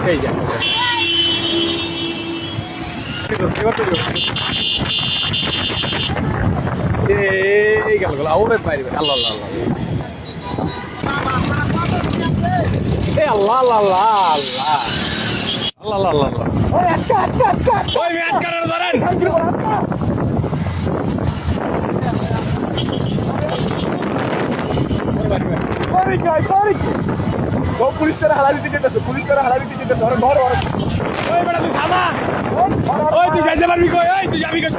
এই যে এই গেল গেল ওরে বাইরে আল্লাহ আল্লাহ আল্লাহ এই আল্লাহ আল্লাহ আল্লাহ আল্লাহ আল্লাহ আল্লাহ আল্লাহ ওই আচ্ছা আচ্ছা আচ্ছা ওই ম্যাচ করার ধরেন সরি গাই সরি ও পুলিশ করে হালা দিতে যেতেছে পুলিশ করে হালা দিতে যেতেছে ধর ধর ওই বড় তুই থামা ওই তুই যাইতে পারবি কই ওই তুই যাবি কই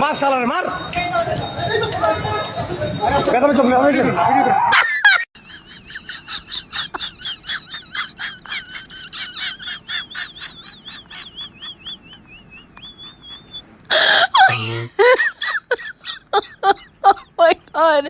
মার শালারে মার বেদম চল বেদম চল Oh my god.